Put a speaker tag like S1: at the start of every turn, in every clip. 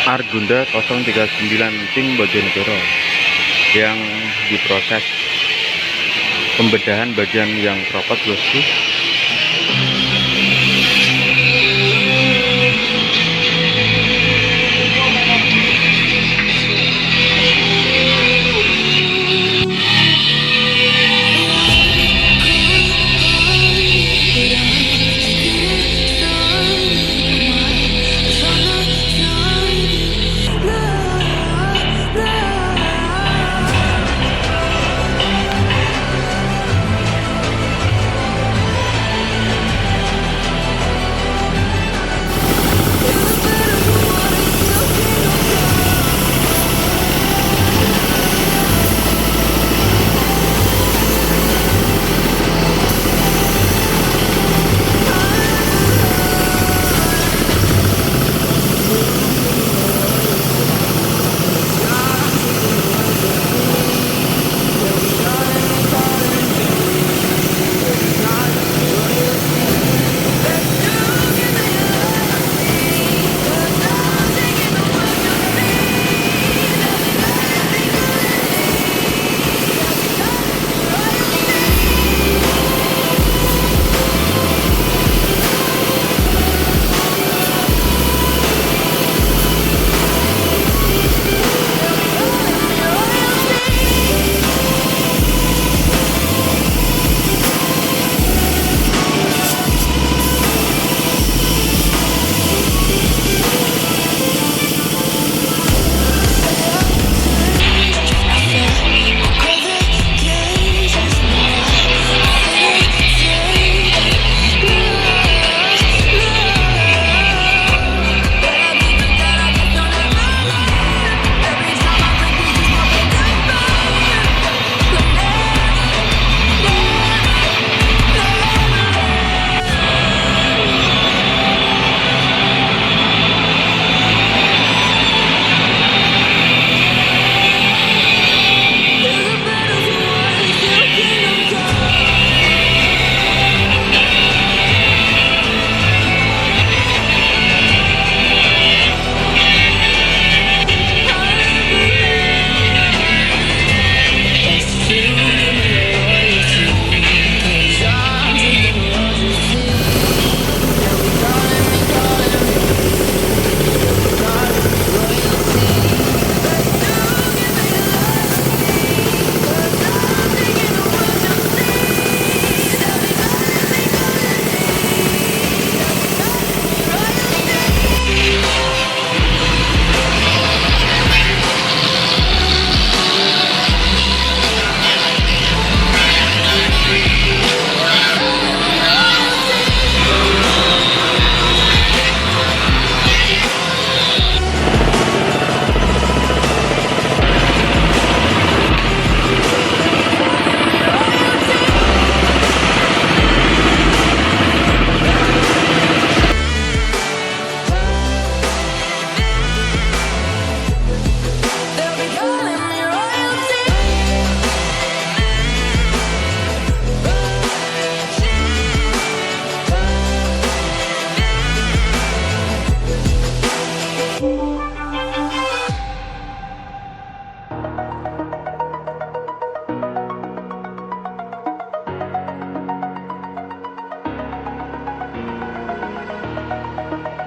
S1: Argunda 039 tim Bojonegoro yang diproses pembedahan bagian yang copot bosku.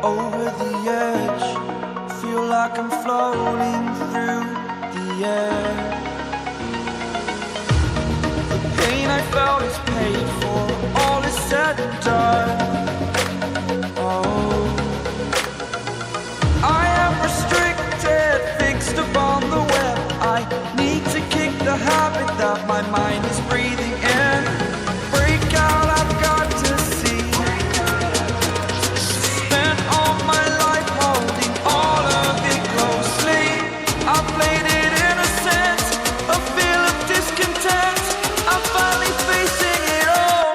S2: Over the edge, feel like I'm floating through the air. The pain I felt is paid for, all is said and done. Oh, I am restricted, fixed upon the web. I need to kick the habit that my mind is breathing in. Break out, I've got to see. Spent all my life holding all of it closely. I played it innocent, a feel of discontent. I'm finally facing it all.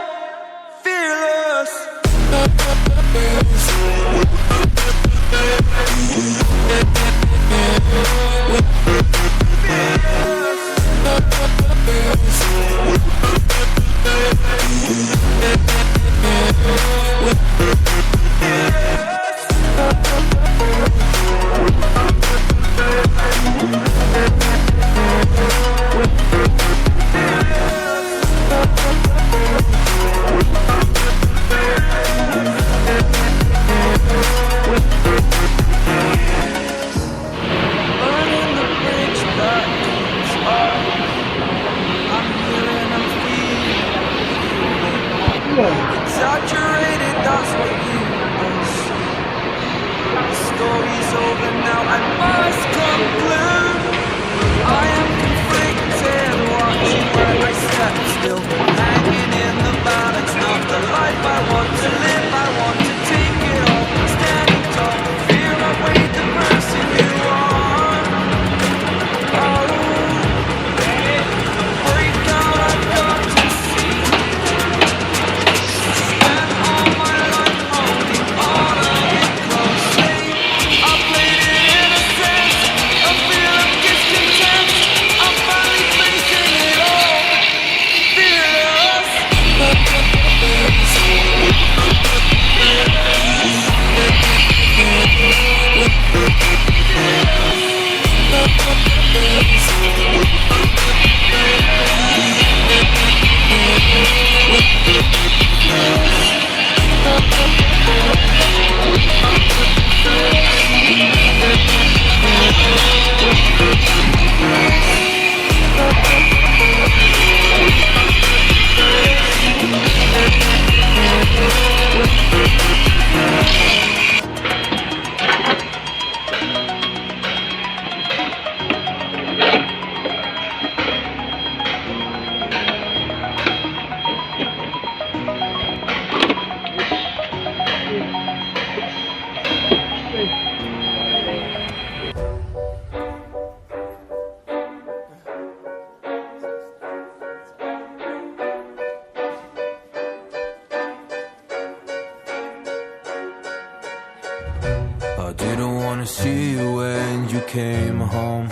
S2: I didn't wanna see you when you came home,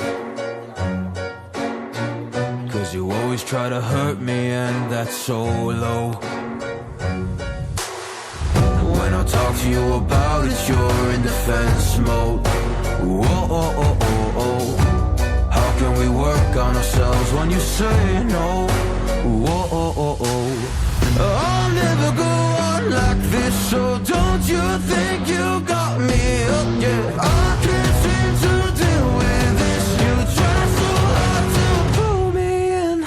S2: 'cause you always try to hurt me and that's so low. When I talk to you about it, you're in defense mode. Whoa, oh, oh, oh, oh. How can we work on ourselves when you say no? Whoa, oh, oh, oh. I'll never go on like this, so don't you think you got me up, yeah. I can't seem to deal with this. You try so hard to pull me in.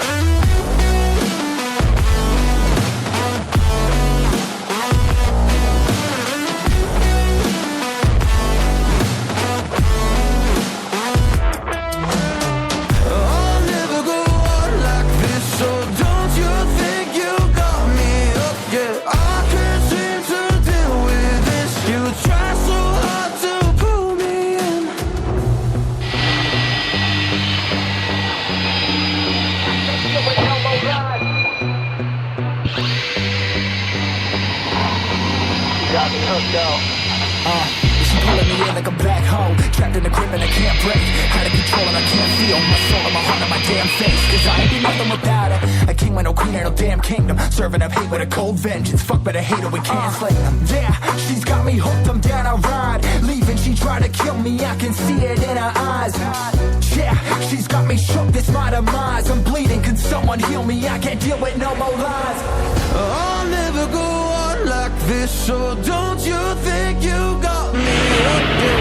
S2: I'll never go on like this, so don't you think you got me up, yeah. I can't seem to deal with this. You try so hard to pull me in.
S3: She pulling me in like a black hole, trapped in a grip and I can't break. Out of control and I can't feel my soul and my heart and my damn face. 'Cause I ain't be nothing without her. A king with no queen and no damn kingdom, serving up hate with a cold vengeance. Fuck, but I hate her, we can't slay them. Yeah, she's got me hooked, I'm down, I ride. Leaving, she tried to kill me, I can see it in her eyes. Yeah, she's got me shook, this my demise. I'm bleeding, can someone heal me? I can't deal with no more lies.
S2: I'll never go on like this, so don't you think you got me up, yeah.